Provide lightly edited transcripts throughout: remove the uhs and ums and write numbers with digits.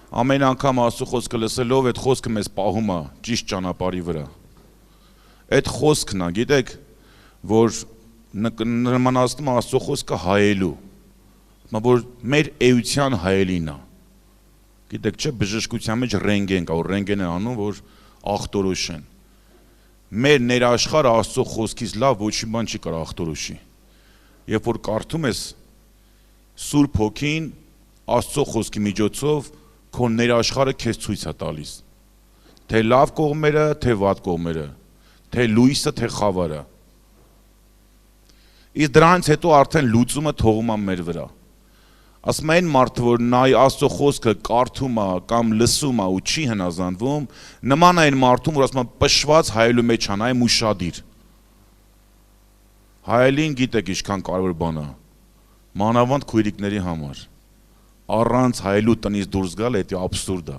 Ամեն անգամ Աստծո խոսքը լսելով այդ խոսքը մեզ պահում է ճիշտ ճանապարհի վրա։ Այդ խոսքն է, գիտեք, որ նմանացնում է Աստծո խոսքը հայելու, որ մեր էության հայելին է։ Գիտեք, չէ, բժշկության մեջ ռենտգեն կա, որ ռենտգեն է անում, որ ախտորոշեն։ Մեր ներաշխարհը Աստծո խոսքից լավ ոչ մի բան չի կարող ախտորոշի։ Երբ որ կարդում ես Սուրբ Հոգին Աստծո խոսքի միջոցով քո ներաշխարհը քեզ ցույց է տալիս։ Թե լավ կողմերը, թե վատ կողմերը, թե լույսը, թե խավարը։ Իսկ դրանից հետո արդեն լուծումը թողում է մեր վրա։ Ասում են մարդը, որ նայ Աստծո խոսքը կարդում է կամ լսում է ու չի հնազանդվում, նման է այն մարդուն, որ ասում է պշված հայելու մեջ անայ մուշադիր։ Հայելին գիտեք ինչքան կարևոր բան է։ Մանավանդ քույրիկների համար։ Առանց հայելու տնից դուրս գալ դա աբսուրդ է։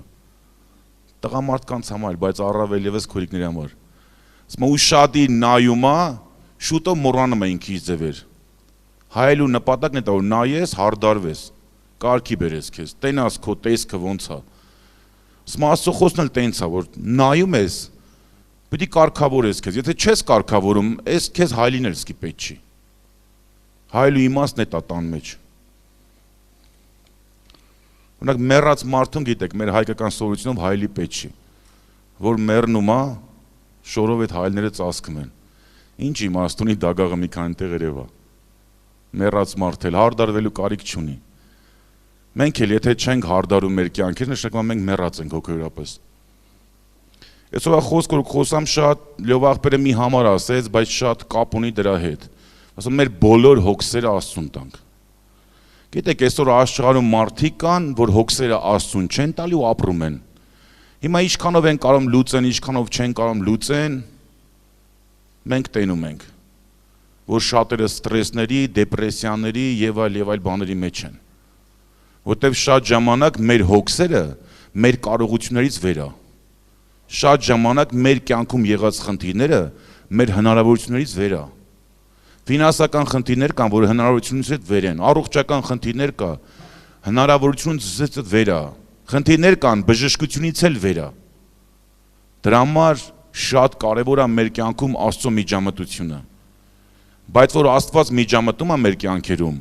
Տղամարդկանց համար, բայց առավել եւս քույրիկների համար։ Ասում է ուշադիր նայում է, շուտով մոռանում է ինքից ձևեր։ Հայելու նպատակն է դա որ նայես, հարդարվես, կարգի բերես քեզ, տենաս քո տեսքը ոնց է։ Ասում Աստծո խոսքն էլ տենց է, որ նայում ես, պետք է կարգավորես քեզ, եթե չես կարգավորում, այս քեզ հայելին էլ սկի պետք չի։ Հայելու իմաստն է դա տան մեջ։ Օրինակ մեռած մարդուն գիտեք, մեր հայկական սովորությունով հայելի պետք չի, որ մեռնում է, շորով այդ հայելները ծածկում են։ Ինչ իմաստ ունի դագաղը մի քանի տեղ երևա։ Մեռած մարդ էլ հարդարվելու կարիք չունի։ Մենք էլ եթե չենք հարդարում մեր կյանքերը, նշանակում մենք մեռած ենք հոգեորապես։ Այսօր խոսք որ խոսամ շատ լավ աղբերը մի համար ասեց, բայց շատ կապ ունի դրա հետ։ Ասում մեր բոլոր հոգսերը Աստծուն տանք։ Գիտեք, այսօր աշխարհում մարդիկ կան, որ հոգսերը Աստծուն չեն տալի ու ապրում են։ Հիմա ինչքանով են կարող լուծեն, ինչքանով չեն կարող լուծեն, մենք տենում ենք, որ շատերը ստրեսների, դեպրեսիաների եւ այլ բաների մեջ են։ Որտեւ շատ ժամանակ մեր հոգսերը մեր կարողություններից վեր է։ Շատ ժամանակ մեր կյանքում եղած խնդիրները մեր հնարավորություններից վեր է։ Ֆինանսական խնդիրներ կան, որ հնարավորությունից հետ վեր են, առողջական խնդիրներ կա, հնարավորությունից հետ վեր է։ Խնդիրներ կան, բժշկությունից էլ վեր է։ Դրա համար շատ կարևոր է մեր կյանքում Աստծո միջամտությունը։ Բայց որ Աստված միջամտում է մեր կյանքերում,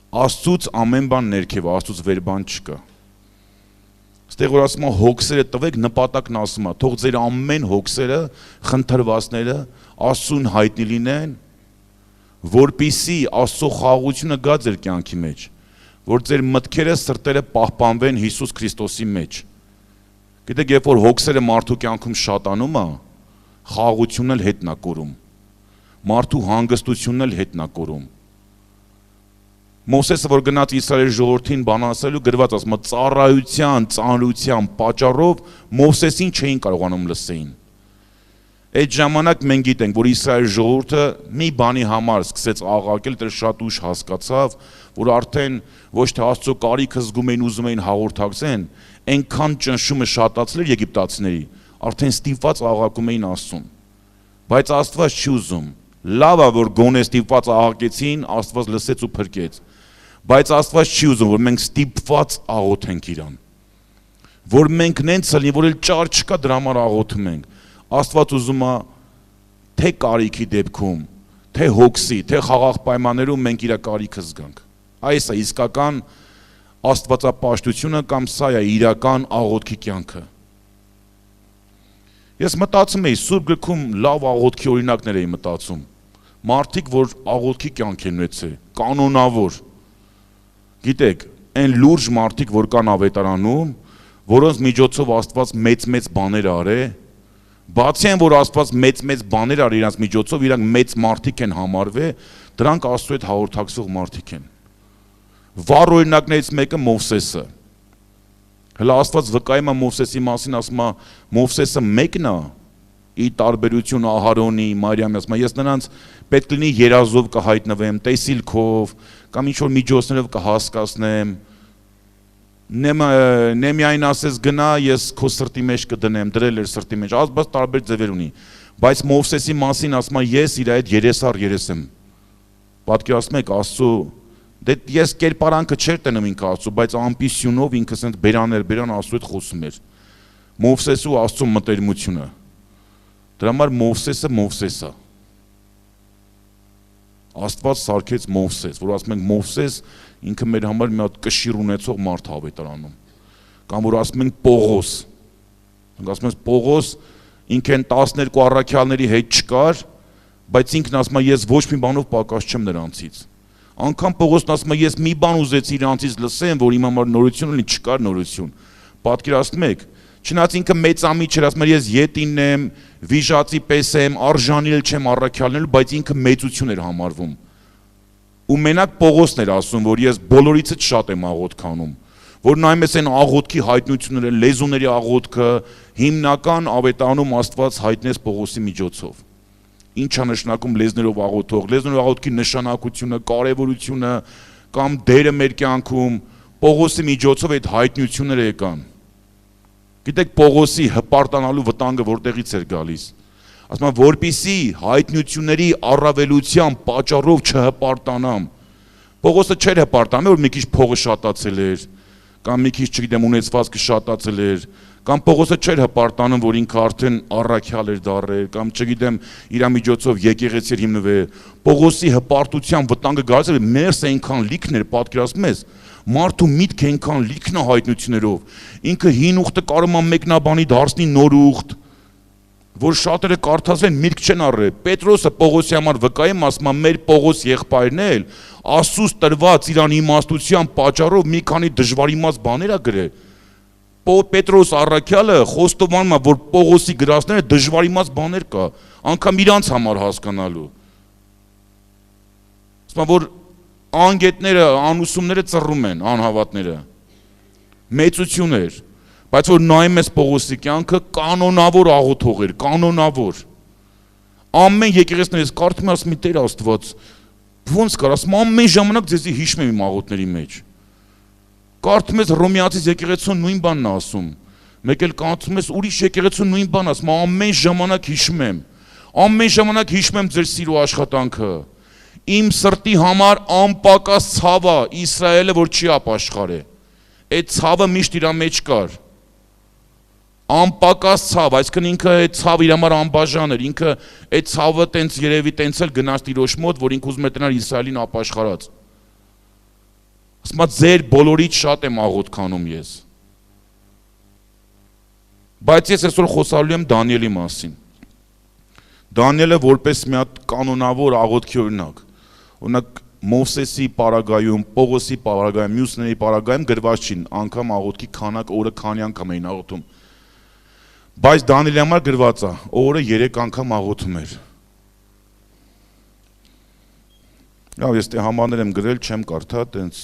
Աստծուց ամեն բան ներքև, Աստծուց վեր բան չկա։ Ստեղ որ ասում է հոգսերը տվեք, նպատակն ասում է, թող ձեր ամեն հոգսերը, խնդրվածները Աստծուն հայտնի լինեն, որպիսի Աստծո խաղաղությունը գա ձեր կյանքի մեջ, որ ձեր մտքերը, սրտերը պահպանվեն Հիսուս Քրիստոսի մեջ։ Գիտեք, երբ որ հոգսերը մարդու կյանքում շատանում է, խաղաղությունն էլ հետն է կորում։ Մարդու հանգստությունն էլ հետն է կորում։ Մովսեսը որ գնաց Իսրայելի ժողովրդին բան ասելու գրված ասում է ծառայության, ծանրության պատճառով Մովսեսին չէին կարողանում լսեին։ Այդ ժամանակ մենք գիտենք, որ Իսրայելի ժողովուրդը մի բանի համար սկսեց աղաղակել, դեռ շատ ուշ հասկացավ, որ արդեն ոչ թե Աստծո կարիքը զգում էին, ուզում էին հաղորդակցեն, այնքան ճնշումը շատացել էր եգիպտացիների, արդեն ստիպված աղաղակում էին Աստծուն։ Բայց Աստված չի ուզում։ Լավ է, որ գոնե ստիպված աղաղակեցին, Աստված լսեց ու փրկեց։ Բայց Աստված չի ուզում, որ մենք ստիպված աղոթենք իրան։ Որ մենք նենց լինի, որ էլ ճար չկա դրա համար աղոթում ենք։ Աստված ուզում է թե կարիքի դեպքում, թե հոգսի, թե խաղաղ պայմաններում մենք իր կարիքը զգանք։ Այս է իսկական աստվածապաշտությունը կամ սա է իրական աղոթքի կյանքը։ Ես մտածում էի Սուրբ գրքում լավ աղոթքի օրինակներ էի մտածում։ Մարդիկ, որ աղոթքի կյանք են ունեցել, կանոնավոր։ Գիտեք, այն լուրջ մարդիկ, որ կան ավետարանում, որոնց միջոցով Աստված մեծ բաներ արե, բացի այն, որ Աստված մեծ բաներ արի իրանց միջոցով, իրանք մեծ մարդիկ են համարվել, դրանք Աստծո հետ հաղորդակցող մարդիկ են։ Վառ օրինակներից մեկը Մովսեսը։ Հələ Աստված վկայում է Մովսեսի մասին, ասում է Մովսեսը մեկն է, ի տարբերություն Ահարոնի, Մարիամի, ասում է ես նրանց պետք լինի երազով կհայտնվեմ, տեսիլքով, կամ ինչ-որ միջոցներով կհասկացնեմ, նեմիային ասես գնա, ես քո սրտի մեջ կդնեմ, դրել էր սրտի մեջ, ազբաց տարբեր ձևեր ունի, բայց Մովսեսի մասին ասում է ես իր այդ երես առ երես եմ, պատկերացնում եք Աստծո Դե ես կերպարանքը չէր տնում ինքը Աստծո, բայց ամբիսյունով ինքը ասենց բերան Աստծո հետ խոսում էր։ Մովսեսի ու Աստծո մտերմությունը։ Դրա համար Մովսեսը։ Աստված սարքեց Մովսես, որ ասում ենք Մովսես ինքը մեր համար մի հատ կշիռ ունեցող մարդ ավետարանում։ Կամ որ ասում ենք Պողոս։ Ասում ենք Պողոս ինքը 12 առաքյալների հետ չկար, բայց ինքն ասում է ես ոչ մի բանով պակաս չեմ նրանցից։ Անկամ Պողոսն ասում է ես մի բան ուզեցի իրանցից լսեմ, որ իմ համար նորություն ունի, չկար նորություն։ Պատկերացնում եք, չնայած ինքը մեծամիտ չէր, ասում էր ես ետինն եմ, վիժացի պես եմ, արժանիլ չեմ առաքյալնելու, բայց ինքը մեծություն էր համարվում։ Ու մենակ Պողոսն էր ասում, որ ես բոլորիցից շատ եմ աղոթք անում, որ նայում ես այն աղոթքի հայտնությունները, լեզուների աղոթքը, հիմնական ավետարանում Աստված հայտնեց Պողոսի միջոցով։ Ինչ է նշանակում լեզներով աղոթող, լեզներով աղոթքի նշանակությունը, կարևորությունը կամ դերը մեր կյանքում Պողոսի միջոցով այդ հայտնությունները եկան։ Գիտեք Պողոսի հպարտանալու վտանգը որտեղից էր գալիս։ Ասում եմ որպիսի հայտնությունների առավելության պատճառով չհպարտանամ։ Պողոսը չէր հպարտանում, որ մի քիչ փողը շատացել էր, կամ մի քիչ չգիտեմ ունեցվածքը շատացել էր, կամ Պողոսը չէր հպարտանում, որ ինքը արդեն առաքյալ էր դառել, կամ չգիտեմ իր միջոցով եկեղեցի էր հիմնվել։ Պողոսի հպարտության վտանգը գալիս էր մերս այնքան լիքն էր, պատկերացնում ես, մարդու միտքը այնքան լիքն է հայտնություններով, ինքը հին ուխտը կարող է մեկնաբանի դարձնի նոր ուխտ, որ շատերը կարդացվեն միտք չեն առել։ Պետրոսը Պողոսի համար վկայում ասում է մեր Պողոս եղբայրն էլ Աստծուց տրված իրան իմաստության պատճառով մի քանի դժվար իմաց բաներ է գրել։ Պետրոս առաքյալը խոստովանում է, որ Պողոսի գրածները դժվար իմաց բաներ կա, անգամ իրանց համար հասկանալու։ Ասում է, որ անգետները, անուսումները ծռում են, անհավատները։ Մեծություն էր, բայց որ նայում ես Պողոսի կյանքը կանոնավոր աղոթող էր, կանոնավոր։ Ամեն եկեղեցիներից կարդում ասում եմ Տեր Աստված, ոնց կար, ասում ամեն ժամանակ ձեզի հիշում եմ իմ աղոթների մեջ։ Կարդում ես Հռոմեացիս եկեղեցուն նույն բանն է ասում։ Մեկ էլ կարդում ես ուրիշ եկեղեցուն նույն բանն ասում, ամեն ժամանակ հիշում եմ։ Ամեն ժամանակ հիշում եմ ձեր սիրո աշխատանքը։ Իմ սրտի համար անպակաս ցավ է Իսրայելը, որ չի ապաշխարե։ Այդ ցավը միշտ իր մեջ կար։ Անպակաս ցավ, այսինքն ինքը այդ ցավը իր համար անբաժան էր, ինքը այդ ցավը տենց երևի տենց էլ գնաց Տիրոջ մոտ, որ ինքը ուզում է տնալ Իսրայելին ապաշխարած։ Ասում եմ ձեր բոլորից շատ եմ աղոթք անում ես։ Բայց ես այսօր խոսալու եմ Դանիելի մասին։ Դանիելը որպես մի հատ կանոնավոր աղոթքի օրինակ։ Օրինակ Մովսեսի պարագայում, Պողոսի պարագայում, մյուսների պարագայում գրված չի անգամ աղոթքի քանակ օրը քանի անգամ էին աղոթում։ Բայց Դանիելի համար գրված է, օրը 3 անգամ աղոթում էր։ Լավ, ես դե համարներ եմ գրել, չեմ կարդա, տենց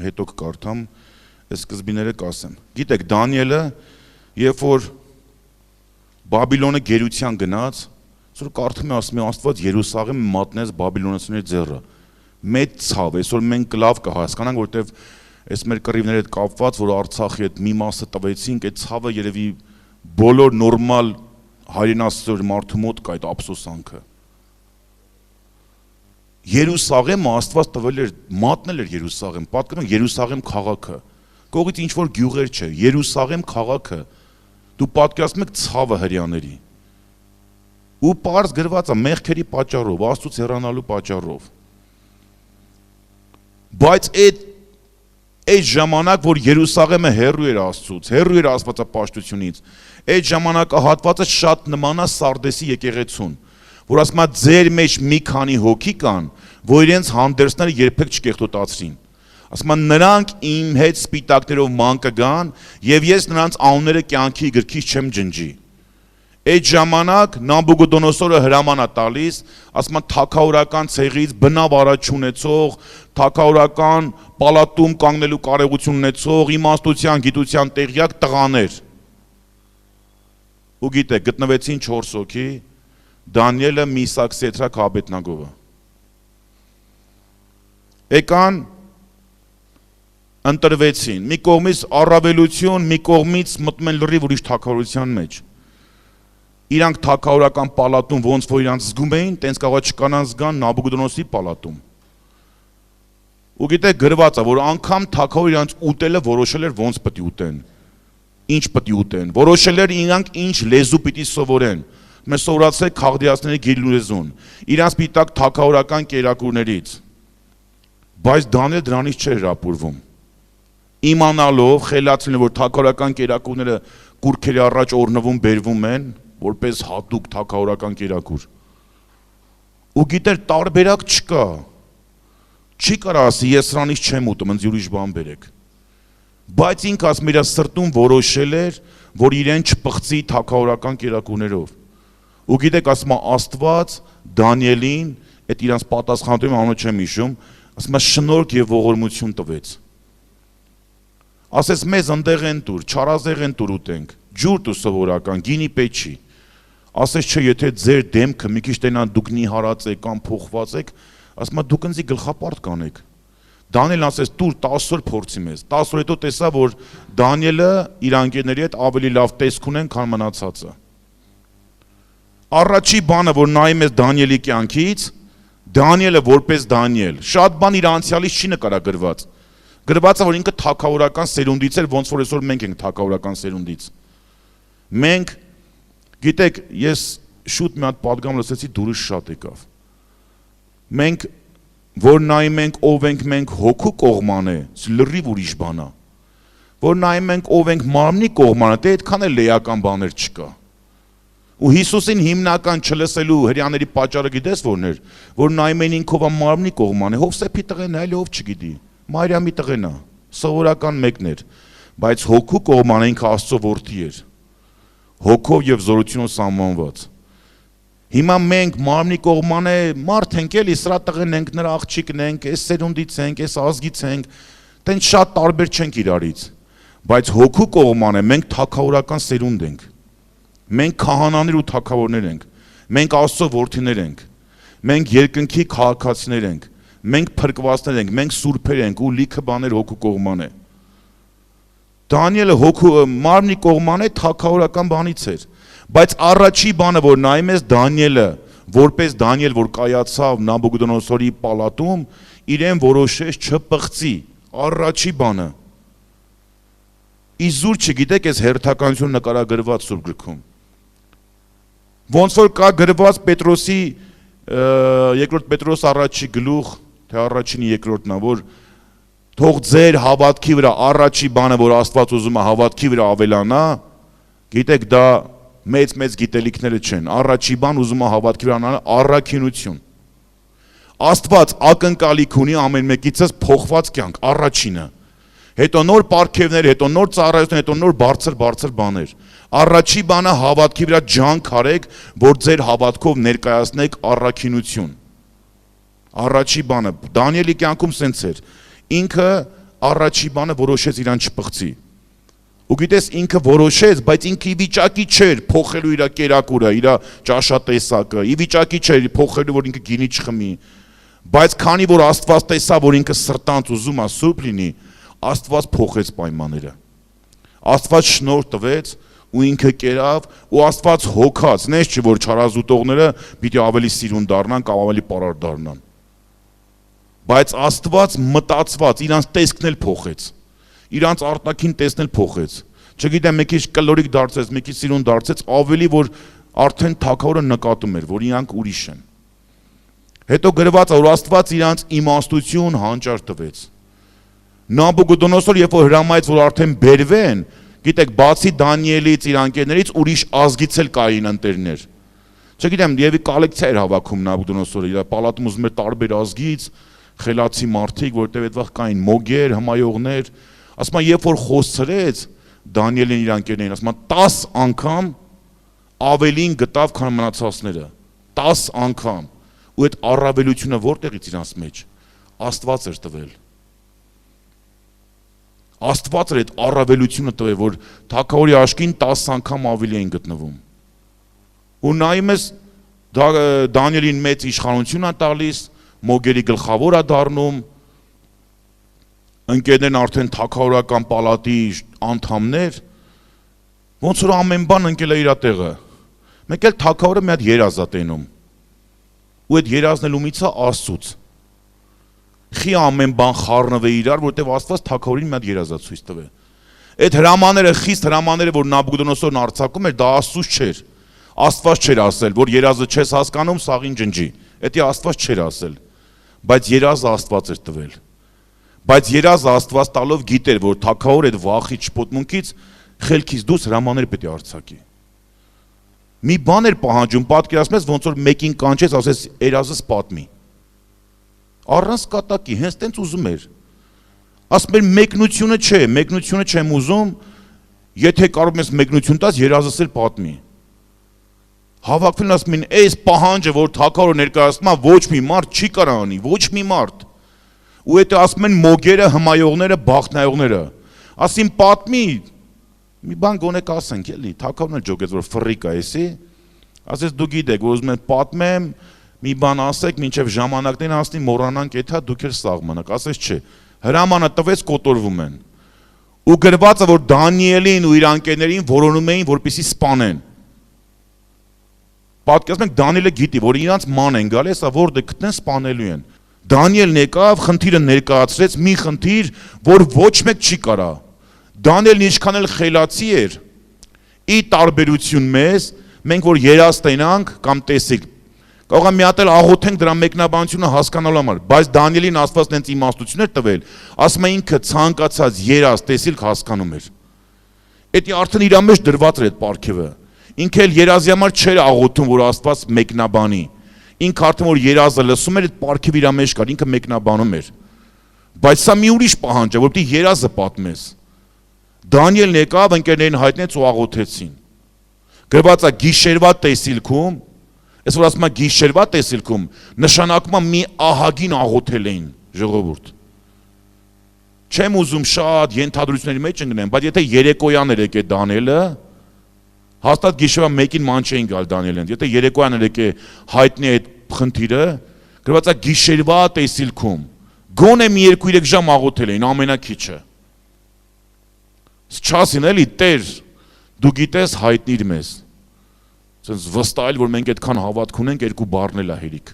հետո կկարդամ, այս սկզբիները կասեմ։ Գիտեք, Դանիելը, երբ որ Բաբիլոնը գերության գնաց, այսօր կարդում է ասում է Աստված Երուսաղեմ մատնեց բաբիլոնացիների ձեռը։ Մեծ ցավ, այսօր մենք լավ կհասկանանք, որովհետև այս մեր կռիվների հետ կապված, որ Արցախի հետ մի մասը տվեցինք, այդ ցավը երևի բոլոր նորմալ հայրենասեր մարդու մոտ կա այդ ափսոսանքը։ Երուսաղեմը Աստված տվել էր, մատնել էր Երուսաղեմ, պատկերացնում Երուսաղեմ քաղաքը։ Կողից ինչ որ գյուղեր չէ, Երուսաղեմ քաղաքը։ Դու պատկերացնում ես ցավը հрьяաների։ Ու պարզ գրված է մեղքերի պատճառով, Աստծուց հեռանալու պատճառով։ Բայց այդ ժամանակ, որ Երուսաղեմը հեռու էր Աստծուց, հեռու էր աստվածապաշտությունից, այդ ժամանակահատվածը շատ նման է Սարդեսի եկեղեցուն, որ ասում է ձեր մեջ մի քանի հոգի կան, որ իրենց հանդերձները երբեք չկեղտոտացրին։ Ասում է նրանք իմ հետ սպիտակներով ման կգան, եւ ես նրանց անունները կյանքի գրքից չեմ ջնջի։ Այդ ժամանակ Նաբուգոդոնոսորը հրաման է տալիս, ասում է թագավորական ցեղից բնավ առաջ ունեցող, թագավորական պալատում կանգնելու կարողություն ունեցող, իմաստության, գիտության տեղյակ տղաներ։ Ու գիտեք, գտնվեցին 4 հոգի, Դանիելը, Միսակ, Սեդրակ, Աբեդնագովը։ Եկան ընտրվեցին, մի կողմից առավելություն, մի կողմից մտնում են լրիվ ուրիշ թագավորության մեջ։ Իրանք թագավորական պալատում ոնց որ իրանք զգում էին, տենց կարող չկանան զգան Նաբուգոդոնոսի պալատում։ Ու գիտեք գրված է, որ անգամ թագավորը իրանց ուտելը որոշել էր ոնց պետք է ուտեն։ Ինչ պետք է ուտեն։ Որոշել էր իրանք ինչ լեզու պիտի սովորեն։ Մենք սովորացել քաղդիացիների գիլուլեզուն։ Իրանց պիտակ թագավորական կերակուրներից։ Բայց Դանիել դրանից չէր հրապուրվում։ Իմանալով, խելացնելով, որ թագավորական կերակուրները կուրքերի առաջ օրնվում բերվում են, որպես հատուկ թագավորական կերակուր։ Ու գիտեր տարբերակ չկա։ Չի կարա ասի, ես սրանից չեմ ուտում, ինձ ուրիշ բան բերեք։ Բայց ինքը ասում իր սրտում որոշել էր, որ իրեն չպղծի թագավորական կերակուրներով։ Ու գիտեք, ասում է Աստված Դանիելին, այդ իրանց պատասխանատուին անունը չեմ հիշում, ասում է շնորհք եւ ողորմություն տվեց։ Ասես մեզ ընդեղ են տուր, չարազեղ են տուր ուտենք, ջուր տու սովորական, գինի պեչի։ Ասես չէ, եթե ձեր դեմքը մի քիչ տենան դուք նիհարած եք կամ փոխված եք, ասում է դուք ինձի գլխապարտ կանեք։ Դանիելն ասես տուր 10 օր փորձի մեզ։ 10 օր հետո տեսա, որ Դանիելը իր անկերների հետ ավելի լավ տեսք ունեն, քան մնացածը։ Առաջի բանը, որ նայում ես Դանիելի կյանքից, Դանիելը որպես Դանիել, շատ բան իր անցյալից չի նկարագրված։ Գրված է, որ ինքը թագավորական սերունդից էր, ոնց որ այսօր մենք ենք թագավորական սերունդից։ Մենք, գիտեք, ես շուտ մի հատ պատգամ լսեցի, դուրս շատ եկավ։ Մենք, որ նայում ենք ով ենք մենք հոգու կողման է, լրիվ ուրիշ բան է։ Որ նայում ենք ով ենք մարմնի կողմանը, դե այդքան էլ լեական բաներ չկա։ Ու Հիսուսին հիմնական չլսելու հрьяաների պատճառը գիտես որն էր, որ նայում են ինքով մարմնի կողման է, Հովսեփի տղեն է, այլ ով չգիտի։ Մարիամի տղեն է, սովորական մեկն էր, բայց հոգու կողմանը ինքը Աստծո որդի էր։ Հոգով եւ զորությունով սահմանված։ Հիմա մենք մարմնի կողմանը մարդ ենք էլի, սրա տղեն ենք, նրա աղջիկն ենք, այս սերունդից ենք, այս ազգից ենք, տենց շատ տարբեր չենք իրարից։ Բայց հոգու կողմանը մենք թագավորական սերունդ ենք։ Մենք քահանաներ ու թագավորներ ենք։ Մենք Աստծո որդիներ ենք։ Մենք երկնքի քաղաքացիներ ենք։ Մենք փրկվածներ ենք, մենք սուրբեր ենք ու լիքը բաներ հոգու կողման է։ Դանիելը հոգու մարմնի կողման է թագավորական բանից էր։ Բայց առաջի բանը, որ նայում ես Դանիելը, որպես Դանիել, որ կայացավ Նաբուկոդոնոսորի պալատում, իրեն որոշեց չպղծի։ Առաջի բանը։ Իզուր չգիտեք, այս հերթականություն նկարագրված Սուրբ գրքում։ Ոնց որ կա գրված Պետրոսի երկրորդ Պետրոս առաջի գլուխ, թե առաջինի երկրորդն է, որ թող ձեր հավատքի վրա առաջի բանը, որ Աստված ուզում է հավատքի վրա ավելանա, գիտեք դա մեծ գիտելիքները չեն, առաջի բան ուզում է հավատքի վրա անալ առաքինություն։ Աստված ակնկալիք ունի ամեն մեկիցս փոխված կյանք, առաջինը։ Հետո նոր պարգևներ, հետո նոր ծառայություն, հետո նոր բարձր բաներ։ Առաջի բանը հավատքի վրա ջանք արեք, որ ձեր հավատքով ներկայացնեք առաքինություն։ Առաջի բանը Դանիելի կյանքում սենց էր։ Ինքը առաջի բանը որոշեց իրան չպղծի։ Ու գիտես ինքը որոշեց, բայց ինքը ի վիճակի չէր փոխելու իր կերակուրը, իր ճաշատեսակը, ի վիճակի չէր փոխելու, որ ինքը գինի չխմի։ Բայց քանի որ Աստված տեսավ, որ ինքը սրտանց ուզում է սուրբ լինի, Աստված փոխեց պայմանները։ Աստված շնորհ տվեց ու ինքը կերավ ու Աստված հոգաց, նես չէ որ չարազուտողները պիտի ավելի սիրուն դառնան կամ ավելի պարար դառնան։ Բայց Աստված մտածված իրանց տեսքն էլ փոխեց։ Իրանց արտաքին տեսնել փոխեց։ Չգիտեմ, մի քիչ կլորիկ դարձեց, մի քիչ սիրուն դարձեց, ավելի որ արդեն թագավորը նկատում էր, որ իրանք ուրիշ են։ Հետո գրված է, որ Աստված իրանց իմաստություն հանճար տվեց։ Նաբուկոդոնոսոր երբ որ հրամայեց, որ արդեն բերվեն, գիտեք, բացի Դանիելից, իր անկերներից ուրիշ ազգից էլ կային ընտերներ։ Չգիտեմ, եւի կոլեկցիա էր հավաքում Նաբուկոդոնոսորը, իր պալատում ուզում էր տարբեր ազգից խելացի մարդիկ, որտեղ այդվաղ կային մոգեր, հմայողներ, ասում երբ որ խոսրեց Դանիելին իր անկերներին, ասում 10 անգամ ավելին գտավ, քան մնացածները, 10 անգամ, ու այդ առավելությունը որտեղից իրանց մեջ, Աստված էր տվել, Աստված էր այդ առավելությունը տվել, որ թագավորի աչքին 10 անգամ ավելի էին գտնվում, ու նայում ես Դանիելին մեծ իշխանություն է տալիս, մոգերի գլխավոր է դառնում, ընկերներն արդեն թագավորական պալատի անդամներ, ոնց որ ամեն բան ընկել է իր տեղը։ Մեկ էլ թագավորը մի հատ երազ է տենում։ Ու այդ երազնելումից է Աստծուց։ Խի ամեն բան խառնվե իրար, որտեվ Աստված թագավորին մի հատ երազացույց տվե։ Այդ հրամանները, խիստ հրամանները, որ Նաբուկոդոնոսորն արձակում էր, դա Աստծուց չէր։ Աստված չէր ասել, որ երազը չես հասկանում, սաղին ջնջի։ Դա Աստված չէր ասել։ Բայց երազը Աստված էր տվել։ Բայց երազը Աստված տալով գիտեր, որ թագավորը այդ վախի չպոտմունքից խելքից դուրս հրամաններ պետք է արձակի։ Մի բան էր պահանջում, պատկերացնես, ոնց որ մեկին կանչեց, ասես երազս պատմի։ Առանց կատակի, հենց տենց ուզում էր։ Ասում էր մեկնությունը չեմ ուզում, եթե կարող ես մեկնություն տաս, երազս էլ պատմի։ Հավաքվելն ասում են, այս պահանջը, որ թագավորը ներկայացնում է, ոչ մի մարդ չի կարող անի, ոչ մի մարդ։ Ու եթե ասում են մոգերը, հմայողները, բախտնայողները, ասին պատմի, մի բան գոնե կասենք, էլի, թագավորն էլ ջոգեց, որ ֆռիկ է, էսի, ասես դու գիտեք, որ ուզում են պատմեմ, մի բան ասեք, մինչև ժամանակներին հասնի, մոռանանք էթա, դուք էլ սաղմանաք, ասես չէ, հրամանը տվեց, կոտորվում են։ Ու գրվածը, որ Դանիելին ու իր անկերներին որոնում էին, որպեսզի սպանեն։ Պատկերացնում եք, Դանիելը գիտի, որ իրանց ման են գալիս, որտեղ գտնեն սպանելու են։ Դանիելն եկավ, խնդիրը ներկայացրեց, մի խնդիր, որ ոչ մեկ չի կարա։ Դանիելն ինչքան էլ խելացի էր, ի տարբերություն մեզ, մենք որ երազ տենանք կամ տեսիկ, կարող է մի հատ էլ աղոթենք դրա մեկնաբանությունը հասկանալու համար, բայց Դանիելին Աստված նենց իմաստություններ տվել, ասում է ինքը ցանկացած երազ տեսիլք հասկանում էր։ Դա արդեն իր մեջ դրված էր այդ պարգևը։ Ինքը էլ երազի համար չէր աղոթում, որ Աստված մեկնաբանի։ Ինքը արդեն որ երազը լսում էր, այդ պարգևը իր մեջ կար, ինքը մեկնաբանում էր։ Բայց սա մի ուրիշ պահանջ է, որպեսզի երազը պատմես։ Դանիելն եկավ, ընկերներին հայտնեց ու աղոթեցին։ Գրված է գիշերվա տեսիլքում, այս որ ասում է գիշերվա տեսիլքում, նշանակում է մի ահագին աղոթել էին, ժողովուրդ։ Չեմ ուզում շատ ենթադրությունների մեջ ընկնեմ, բայց եթե երեկոյան էր եկե Դանիելը, հաստատ գիշերվա մեկին ման չէին գալ Դանիելին, եթե երեկոյան էր եկե հայտնի այդ խնդիրը, գրված է գիշերվա տեսիլքում, գոնե մի 2-3 ժամ աղոթել էին, ամենաքիչը։ Չասին էլի, Տեր, դու գիտես հայտնիր մեզ։ Վստահել, որ մենք այդքան հավատք ունենք, 2 բառն էլ է հերիք։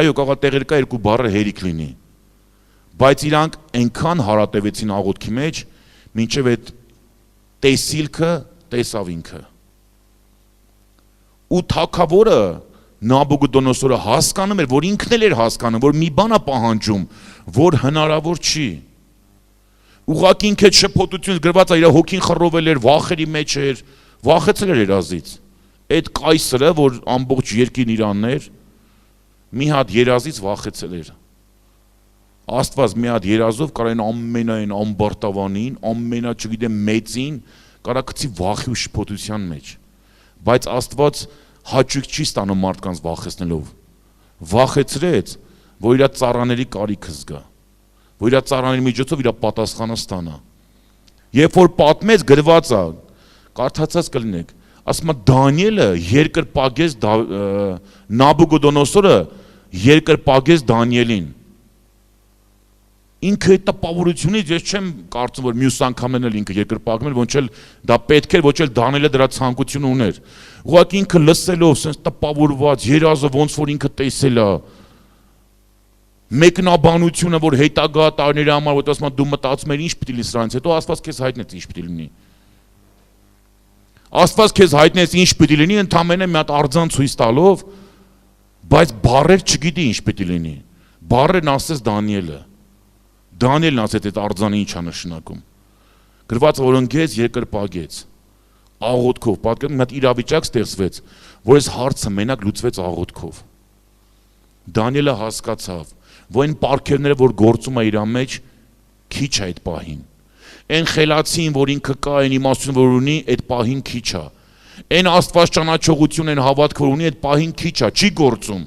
Այո, կարող է տեղեր կա 2 բառը հերիք լինի։ Բայց իրանք այնքան հարատևեցին աղոթքի մեջ, մինչև այդ տեսիլքը տեսավ ինքը։ Ու թագավորը Նաբուկոդոնոսորը հասկանում էր, որ ինքն էլ էր հասկանում, որ մի բան է պահանջում, որ հնարավոր չի։ Ուղղակի ինքը շփոթություն գրված է, իր հոգին խռովել էր, վախերի մեջ էր, վախեցել էր երազից։ Այդ կայսրը, որ ամբողջ երկին իրանն էր, մի հատ երազից վախեցել էր։ Աստված մի հատ երազով կարող են ամենայն ամբարտավանին, ամենա չգիտեմ մեծին, կարող գցի վախի ու շփոթության մեջ։ Բայց Աստված հաճույք չի ստանում մարդկանց վախեցնելով։ Վախեցրեց, որ իր ծառաների կարիքը զգա, որ իր ծառաների միջոցով իր պատասխանը ստանա։ Երբ որ պատմեց գրված է, կարդացած կլինեք, ասում է Դանիելը երկրպագեց Նաբուկոդոնոսորը երկրպագեց Դանիելին։ Ինքը այդ տպավորությունից ես չեմ կարծում, որ մյուս անգամն էլ ինքը երկրպագում էր, ոնց էլ դա պետք էր, ոչ էլ Դանիելը դրա ցանկությունը ուներ։ Ուղղակի ինքը լսելով, sense տպավորված, երազը ոնց որ ինքը տեսել է, մեկնաբանությունը, որ հետագա տարիների համար, որ ասում դու մտածում ես ինչ պիտի լինի սրանից, հետո Աստված քեզ հայտնեց ինչ պիտի լինի։ Աստված քեզ հայտնեց ինչ պիտի լինի, ընդամենը մի հատ արձան ցույց տալով, բայց բառեր չգիտի ինչ պիտի լինի։ Բառերն ասեց Դանիելը։ Դանիելն ասեց այդ արձանը ինչ է նշանակում։ Գրված որ ընկեց երկրպագեց աղոթքով, պատկերացնում մի հատ իրավիճակ ստեղծվեց, որ այս հարցը մենակ լուծվեց աղոթքով։ Դանիելը հասկացավ, որ այն պարգևները, որ գործում է իր մեջ, քիչ է այդ պահին։ Այն խելացին, որ ինքը կա, այն իմաստությունը, որ ունի, այդ պահին քիչ է։ Այն Աստված ճանաչողություն, այն հավատքը, որ ունի, այդ պահին քիչ է, չի գործում։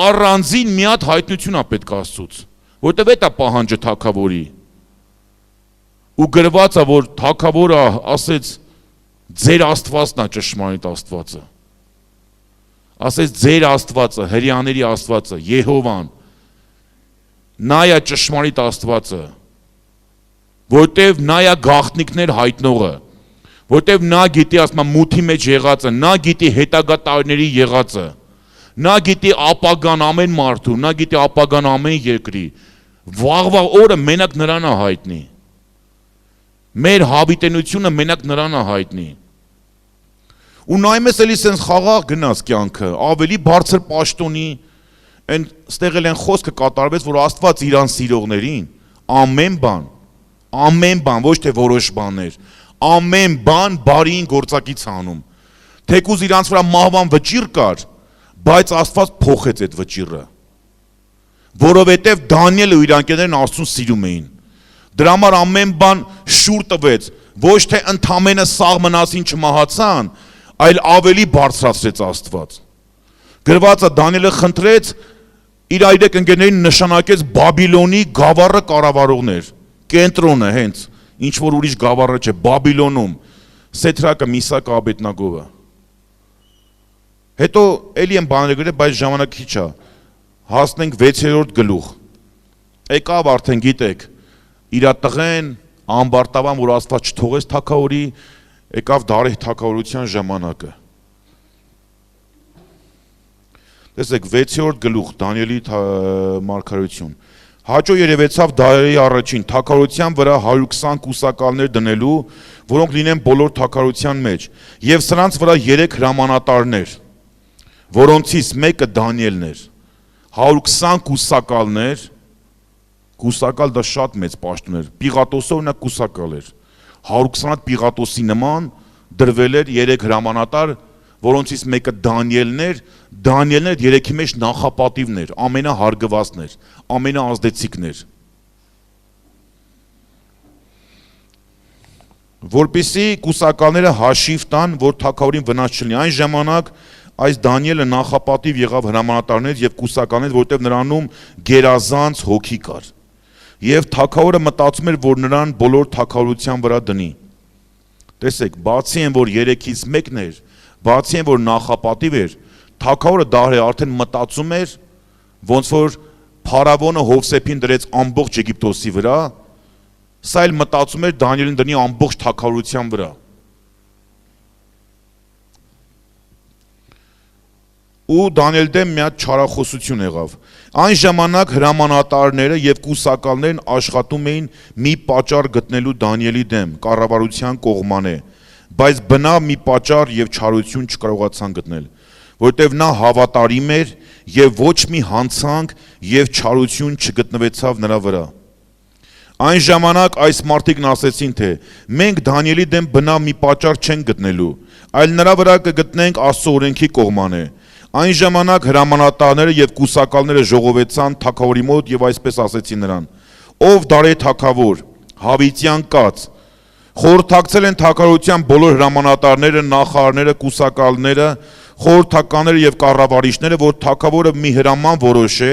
Առանձին մի հատ հայտնություն է պետք Աստծուց, որտեվ այդ է պահանջը թագավորի։ Ու գրված է, որ թագավորը ասեց, ձեր Աստվածն է ճշմարիտ Աստվածը։ Ասեց ձեր Աստվածը, հրեաների Աստվածը, Եհովան, նա է ճշմարիտ Աստվածը, որտև նա է գաղտնիքներ հայտնողը, որտև նա գիտի, ասում եմ, մութի մեջ եղածը, նա գիտի հետագա տարիների եղածը, նա գիտի ապագան ամեն մարդու, նա գիտի ապագան ամեն երկրի, Վաղվա օրը մենակ նրան է հայտնի։ Մեր հավիտենությունը մենակ նրան է հայտնի։ Ու նայում ես էլի սենց խաղաղ գնաց կյանքը, ավելի բարձր պաշտոնի, ստեղ էլ են խոսքը կատարվեց, որ Աստված իրան սիրողներին ամեն բան, ոչ թե որոշ բաներ, ամեն բան բարիին գործակից անում։ Թեկուզ իրանց վրա մահվան վճիռ կար, բայց Աստված փոխեց այդ վճիռը։ Որովհետև Դանիելը ու իր ընկերներն Աստծուն սիրում էին։ Դրա համար ամեն բան շուր տվեց, ոչ թե ընդամենը սաղ մնացին չմահացան, այլ ավելի բարձրացրեց Աստված։ Գրվածը Դանիելը խնդրեց իր այրեք ընկերներին նշանակեց Բաբիլոնի գավառը կառավարողներ, կենտրոնը հենց, ինչ որ ուրիշ գավառը չէ, Բաբիլոնում, Սեդրակը, Միսակը, Աբեդնագովը։ Հետո էլի են բաները գրել, բայց ժամանակը քիչ է։ Հասնենք 6-րդ գլուխ։ Եկավ արդեն գիտեք, իր տղեն ամբարտավան, որ Աստված չթողեց թագավորի, եկավ Դարեհ թագավորության ժամանակը։ Տեսեք 6-րդ գլուխ Դանիելի մարգարեություն։ Հաճո երևեցավ Դարեհի առաջին թագավորության վրա 120 կուսակալներ դնելու, որոնք լինեն բոլոր թագավորության մեջ, եւ սրանց վրա 3 հրամանատարներ, որոնցից մեկը Դանիելն էր։ 120 կուսակալներ, կուսակալ դա շատ մեծ պաշտոն էր, Պիղատոսը նա կուսակալ էր։ 120 հատ Պիղատոսի նման դրվել էր 3 հրամանատար, որոնցից մեկը Դանիելն էր, Դանիելն էր 3-ի մեջ նախապատիվն էր, ամենահարգվածն էր, ամենաազդեցիկն էր։ Որպեսզի կուսակալները հաշիվ տան, որ թագավորին վնաս չլինի, այն ժամանակ այս Դանիելը նախապատիվ եղավ հրամանատարներից եւ կուսակալներից, որտեղ նրանում գերազանց հոգի կար։ Եվ թագավորը մտածում էր, որ նրան բոլոր թագավորության վրա դնի։ Տեսեք, բացի այն, որ 3-ից մեկն էր, բացի այն, որ նախապատիվ էր, թագավորը Դարեհը արդեն մտածում էր, ոնց որ փարավոնը Հովսեփին դրեց ամբողջ Եգիպտոսի վրա, սա էլ մտածում էր Դանիելին դնի ամբողջ թագավորության վրա։ Ու Դանիել դեմ մի հատ չարախոսություն եղավ։ Այն ժամանակ հրամանատարները եւ կուսակալներն աշխատում էին մի պատճառ գտնելու Դանիելի դեմ, կառավարության կողմանե, բայց բնավ մի պատճառ եւ չարություն չկարողացան գտնել, որտեւ նա հավատարիմ էր եւ ոչ մի հանցանք եւ չարություն չգտնվեցավ նրա վրա։ Այն ժամանակ այս մարդիկն ասեցին, թե մենք Դանիելի դեմ բնավ մի պատճառ չենք գտնելու, այլ նրա վրա կգտնենք Աստծո օրենքի կողմանե։ Այն ժամանակ հրամանատարները եւ կուսակալները ժողովեցան թագավորի մոտ եւ այսպես ասեցին նրան. Ով Դարեհ թագավոր, հավիտյան կաց, խորհրդակցել են թագավորության բոլոր հրամանատարները, նախարարները, կուսակալները, խորհրդականները եւ կառավարիչները, որ թագավորը մի հրաման որոշե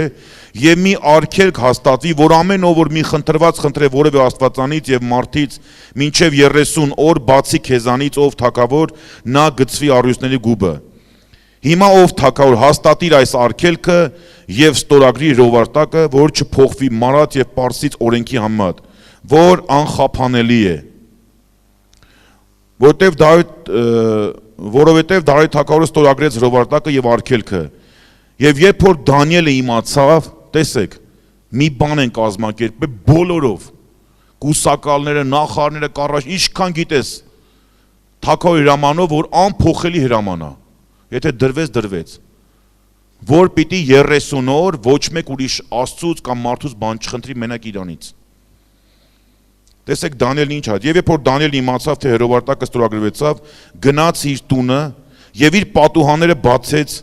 եւ մի արգելք հաստատվի, որ ամեն ով որ մի խնդրված խնդրե որևէ աստվածանից եւ մարդից մինչեւ 30 օր բացի քեզանից ով թագավոր, նա գծվի առյուծների գուբը։ Հիմա ով թագավոր հաստատիր այս արգելքը եւ ստորագրի հրովարտակը, որ չփոխվի մարած եւ պարսից օրենքի համեմատ, որ անխափանելի է։ Որովհետեւ Դարեհ թագավորը ստորագրեց հրովարտակը եւ արգելքը։ Եվ երբ որ Դանիելը իմացավ, տեսեք, մի բան են կազմակերպել բոլորով, կուսակալները, նախարարները, կառավարիչները, ինչքան գիտես, թագավորի հրամանով, որ անփոխելի հրաման է։ Եթե դրվեց, որ պիտի 30 օր ոչ մեկ ուրիշ Աստծուց կամ մարդուց բան չխնդրի մենակ իրանից։ Տեսեք Դանիելն ինչ ա։ Եվ երբ որ Դանիելն իմացավ, թե հրովարտակը ստորագրվեցավ, գնաց իր տունը եւ իր պատուհանները բացեց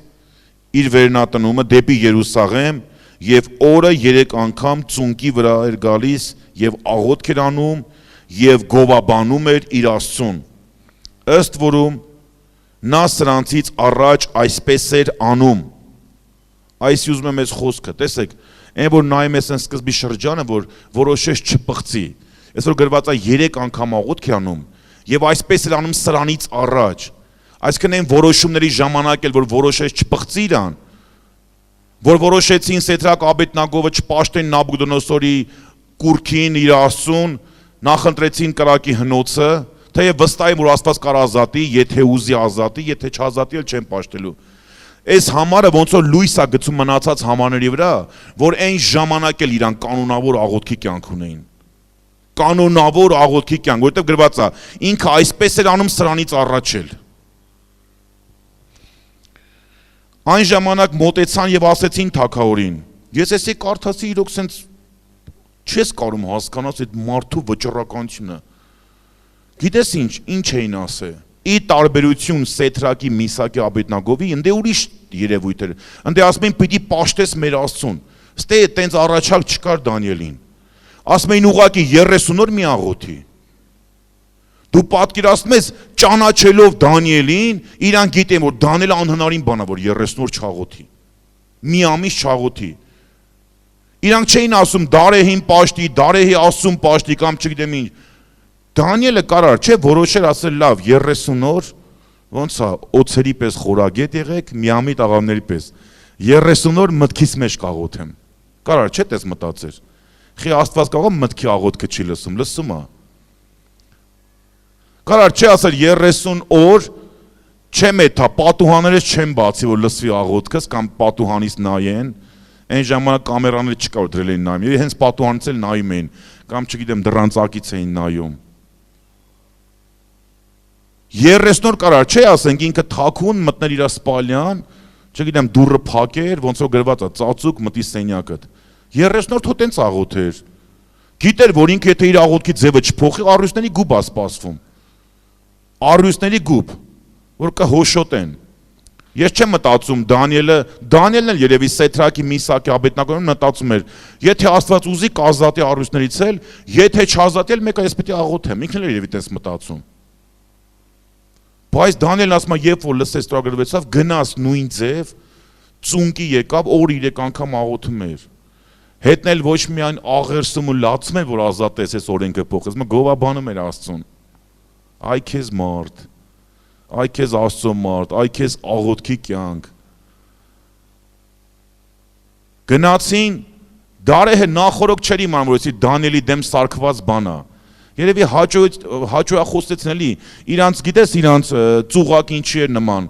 իր վերնատնումը դեպի Երուսաղեմ եւ օրը 3 անգամ ծունկի վրա էր գալիս եւ աղոթք էր անում եւ գովաբանում էր իր Աստծուն։ Ըստ որում նա սրանցից առաջ այսպես էր անում։ Այս ուզում եմ ես խոսքը, տեսեք, այն որ նայում ես այն սկզբի շրջանը, որ որոշես չպղծի, այսօր գրված է 3 անգամ աղոթք է անում եւ այսպես էր անում սրանից առաջ։ Այսինքն այն որոշումների ժամանակ էլ որ որոշես չպղծի իրան, որ որոշեցին Սեդրակ Աբեդնագովը չպաշտեն Նաբուկդոնոսորի կուրքին իր Աստծուն, նախընտրեցին կրակի հնոցը, թեև վստահ եմ որ Աստված կարող ազատի, եթե ուզի ազատի, եթե չազատի էլ չեն պաշտելու։ Այս համարը ոնց որ լույս է գցում մնացած համարների վրա, որ այն ժամանակ էլ իրան կանոնավոր աղոթքի կյանք ունեին։ Կանոնավոր աղոթքի կյանք, որովհետև գրված է, ինքը այսպես էր անում սրանից առաջ էլ։ Այն ժամանակ մոտեցան եւ ասեցին թագավորին. Ես էսի կարդացի իրոք սենց չես կարում հասկանաս այդ մարդու վճռականությունը։ Գիտես ինչ էին ասել։ Ի տարբերություն Սեդրակի, Միսակի, Աբեդնագովի, ընդե ուրիշ երևույթ էր։ Ընդե ասում էին պիտի պաշտես մեր Աստծուն։ Ստե այտենց առաջարկ չկար Դանիելին։ Ասում էին ուղղակի 30 օր մի աղոթի։ Դու պատկերացնում ես ճանաչելով Դանիելին, իրան գիտեն որ Դանիելը անհնարին բան է որ 30 օր չաղոթի։ Մի ամիս չաղոթի։ Իրանք չէին ասում դարեհին պաշտի, դարեհի Աստծուն պաշտի կամ չգիտեմ ինչ։ Դանիելը կարար չէ որոշեր ասել լավ 30 օր ոնց է օծերի պես խորագետ եղեք միամիտ աղավների պես 30 օր մտքիս մեջ կաղոթեմ կարար չէ տես մտածեր խի Աստված կարող մտքի աղոթքը չի լսում է կարար չէ ասել 30 օր չեմ էթա պատուհաններից չեմ բացի որ լսվի աղոթքս կամ պատուհանից նայեն այն ժամանակ կամերաները չկար որ դրել էին նայում եւ հենց պատուհանից էլ նայում էին կամ չգիտեմ դրանցակից էին նայում 30 օր կարար չէ ասենք ինքը թաքուն մտներ իր սպալյան, չգիտեմ դուռը փակեր, ոնց որ գրված է ծածուկ մտի սենյակդ։ 30 օր թո տենց աղոթեր։ Գիտեր որ ինքը եթե իր աղոթքի ձևը չփոխի, առյուծների գուբ է սպասվում։ Առյուծների գուբ, որ կհոշոտեն։ Ես չեմ մտածում Դանիելն էլ երևի Սեդրակի, Միսակի, Աբեդնագոյին մտածում էր, եթե Աստված ուզի կազատի առյուծներից էլ, եթե չազատի էլ մեկը ես պետք է աղոթեմ, ինքն էլ երևի տես մտածում։ Բայց Դանիելն ասում է, երբ որ լսեց ստորագրվեցավ, գնաց նույն ձև, ծունկի եկավ, օր 3 անգամ աղոթում էր։ Հետն էլ ոչ միայն աղերսում ու լացում էր, որ ազատես այս օրենքը փոխես, մը գովաբանում էր Աստծուն։ Այ քեզ մարդ, այ քեզ Աստծո մարդ, այ քեզ աղոթքի կյանք։ Գնացին, դարեհը նախորոք չէր իմանում, որ Դանիելի դեմ սարքված բան է։ Երևի հաճոյախոսեցին էլի, իրանց գիտես իրանց ծուղակ ինչի էր նման,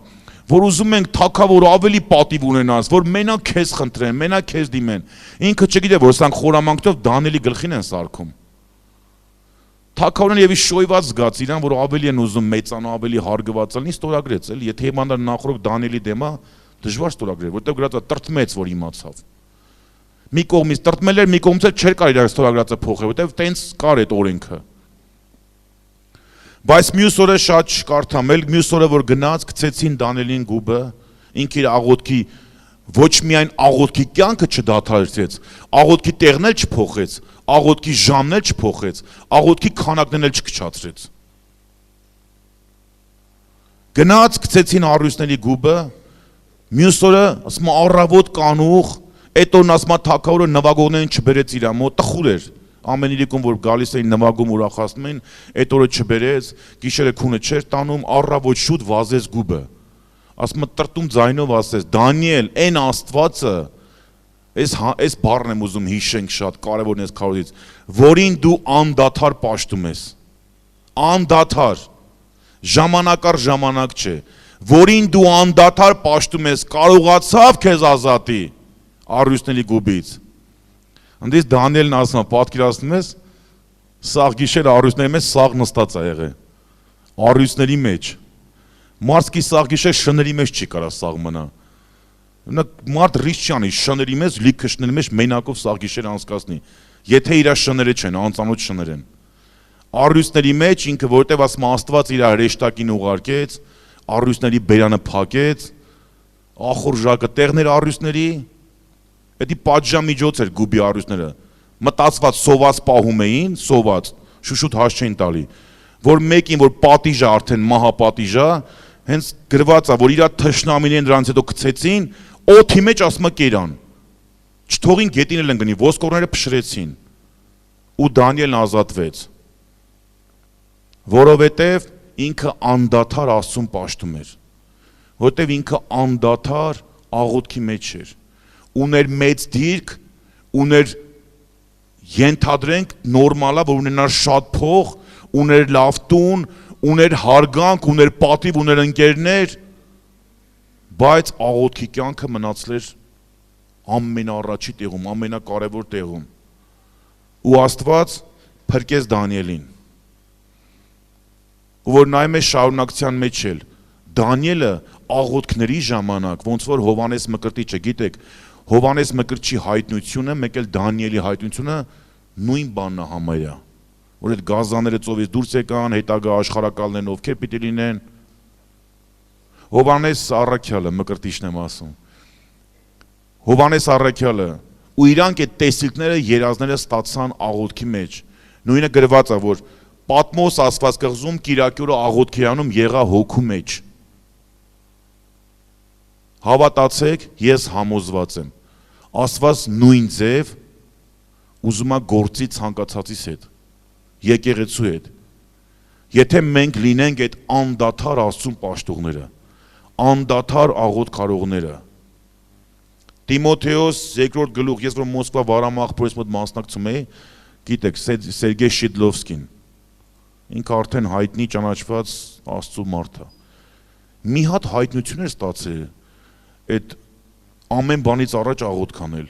որ ուզում ենք թագավոր ավելի պատիվ ունենաս, որ մենակ քեզ խնդրեն, մենակ քեզ դիմեն, ինքը չգիտե, որ սրանք խորամանքով Դանիելի գլխին են սարքում։ Թագավորն եւի շոյված զգաց իրան, որ ավելի են ուզում մեծանա, ավելի հարգված լինի, ստորագրեց էլ, եթե հիվանդար նախորդ Դանիելի դեմ է, դժվար ստորագրել, որտեղ գրած է տրտմեց, որ իմացավ։ Մի կողմից տրտմել էր, մի կողմից էլ չէր կարող իր ստորագրածը փոխել, որտեղ տենց կար այդ օրենքը։ Բայց մյուս օրը շատ չկարդամել, մյուս օրը որ գնաց, գցեցին Դանիելին գուբը, ինքը իր աղոթքի ոչ միայն աղոթքի կյանքը չդադարեցրեց, աղոթքի տեղն էլ չփոխեց, աղոթքի ժամն էլ չփոխեց, աղոթքի քանակներն էլ չքչացրեց։ Գնաց, գցեցին առյուծների գուբը, մյուս օրը ասում առավոտ կանուխ, այդ օրն ասում թագավորը նվագողներին չբերեց իր մոտ, տխուր էր։ Ամեն իրիկում որ գալիս էին նվագում ուրախացնում էին, այդ օրը չբերեց, գիշերը քունը չէր տանում, առավոտ շուտ վազեց գուբը։ Ասում տրտում ձայնով ասեց. Դանիել, այն Աստվածը, այս բառն եմ ուզում հիշենք շատ կարևորն էս քարոզից, որին դու անդադար պաշտում ես։ Անդադար։ Ժամանակ առ ժամանակ չէ, որին դու անդադար պաշտում ես, կարողացավ քեզ ազատի առյուծների գուբից։ Անդից Դանիելն ասում է, պատկերացնում ես, սաղ գիշեր առյուծների մեջ սաղ նստած է եղել, առյուծների մեջ, մարդկի սաղ գիշեր շների մեջ չի կարա սաղ մնա, մարդ ռիսկ չի անի, շների մեջ, լիքը շների մեջ մենակով սաղ գիշեր անցկացնի, եթե իրա շները չեն, անծանոթ շներ են, առյուծների մեջ ինքը որտև ասում Աստված իր հրեշտակին ուղարկեց, առյուծների բերանը փակեց, ախորժակը տեղներ առյուծների, Էդի պատժամիջոց էր գուբի առյուծները, մտածված սոված պահում էին, սոված, շուշուտ հաս չէին տալի, որ մեկին, որ պատիժ է արդեն մահապատիժ է, հենց գրված է, որ իրա թշնամիներին դրանց հետո գցեցին, օդի մեջ ասում է կերան, չթողին գետին էլ ընկնի, ոսկորները փշրեցին, ու Դանիելն ազատվեց, որովհետև ինքը անդադար Աստծուն պաշտում էր, որովհետև ինքը անդադար աղոթքի մեջ էր, ուներ մեծ դիրք, ուներ ենթադրենք նորմալա, որ ունենար շատ փող, ուներ լավ տուն, ուներ հարգանք, ուներ պատիվ, ուներ ընկերներ, բայց աղոթքի կյանքը մնացել էր ամենաառաջի տեղում, ամենակարևոր տեղում։ Ու Աստված փրկեց Դանիելին։ Ու որ նայում է շարունակության մեջ էլ, Դանիելը աղոթքների ժամանակ, ոնց որ Հովանես Մկրտիչը, գիտեք, Հովանես Մկրտչի հայտնությունը, մեկ էլ Դանիելի հայտնությունը նույն բանն է համարյա, որ այդ գազանները ծովից դուրս եկան, հետագա աշխարհակալներն ովքեր պիտի լինեն։ Հովանես Առաքյալը, Մկրտիչն եմ ասում։ Հովանես Առաքյալը ու իրանք այդ տեսիլքները, երազները ստացան աղոթքի մեջ։ Նույնը գրված է, որ Պատմոս աստվածքաղզում Կիրակյուրը աղոթքի անում եղա հոգու մեջ։ Հավատացեք, ես համոզված եմ։ Աստված նույն ձև ուզում է գործի ցանկացածից հետ, եկեղեցու հետ։ Եթե մենք լինենք այդ անդադար Աստծուն պաշտողները, անդադար աղոթք կարողները։ Տիմոթեոս 2-րդ գլուխ, ես որ Մոսկվա վարամաղբորից մոտ մասնակցում էի, գիտեք, Սերգեյ Շիդլովսկին, ինքը արդեն հայտնի ճանաչված Աստծու մարդ է։ Մի հատ հայտնություն էր ստացել այդ ամեն բանից առաջ աղոթք անել։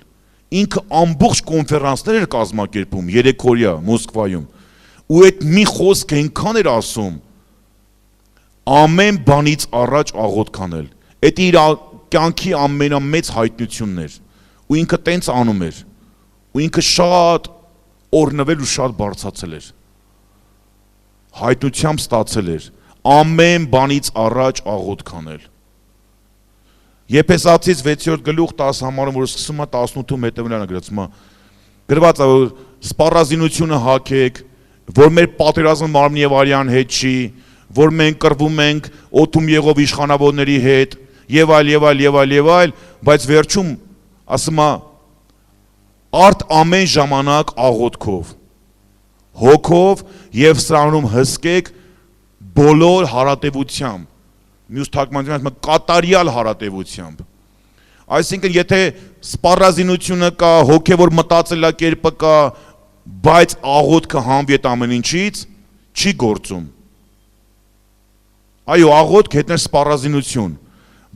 Ինքը ամբողջ կոնֆերանսներ էր կազմակերպում 3 օրյա Մոսկվայում։ Ու այդ մի խոսք այնքան էր ասում, ամեն բանից առաջ աղոթք անել։ Այդ իր կյանքի ամենամեծ հայտնությունն էր։ Ու ինքը տենց անում էր։ Ու ինքը շատ օրնվել ու շատ բարձացել էր։ Հայտնությամբ ստացել էր ամեն բանից առաջ աղոթք անել։ Եփեսացից 6-րդ գլուխ 10 համարում, որ սկսում է 18-ում հետևնալը գրածում է, գրված է, որ սպառազինությունը հագեք, որ մեր պատերազմը մարմնի եւ արյան հետ չի, որ մենք կռվում ենք օդում եղող իշխանավորների հետ, եւ այլ, բայց վերջում ասում է արդ ամեն ժամանակ աղոթքով, հոգով եւ սրանում հսկեք բոլոր հարատեվությամբ, մյուս թարգմանությունում կատարյալ հարատեվությամբ։ Այսինքն եթե սպառազինությունը կա, հոգեվոր մտածելակերպը կա, բայց աղոթքը հանվի այդ ամեն ինչից, չի գործում։ Այո, աղոթք հետներ սպառազինություն,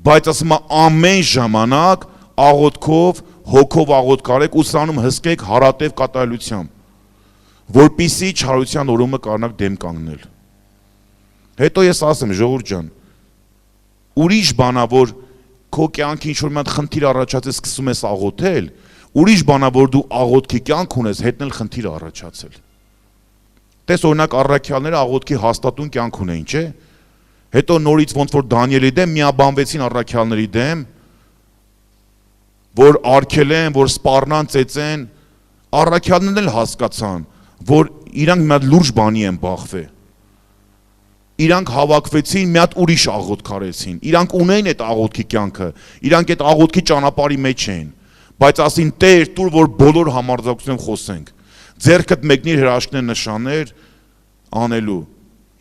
բայց ասում է ամեն ժամանակ աղոթքով, հոգով աղոթք արեք ու սրանում հսկեք հարատև կատարելությամբ, որպիսի չարության օրումը կարողանաք դեմ կանգնել։ Հետո ես ասեմ, ժողովուրդ ջան, ուրիշ բանա, որ քո կյանքի ինչ-որ մի հատ խնդիր առաջացել, սկսում ես աղոթել, ուրիշ բանա, որ դու աղոթքի կյանք ունես, հետնել խնդիր առաջացել։ Տես օրինակ առաքյալները աղոթքի հաստատուն կյանք ունեին, չէ՞։ Հետո նորից ոնց որ Դանիելի դեմ միաբանվեցին առաքյալների դեմ, որ արգելեն, որ սպառնան, ծեծեն, առաքյալներն էլ հասկացան, որ իրանք մի հատ լուրջ բանի են բախվել։ Իրանք հավաքվեցին, մի հատ ուրիշ աղոթք արեցին։ Իրանք ունեին այդ աղոթքի կյանքը, իրանք այդ աղոթքի ճանապարհի մեջ էին, բայց ասին Տեր, տուր որ բոլոր համարձակությամբ խոսենք։ Ձեռքդ մեկնիր հրաշքներ նշաններ անելու։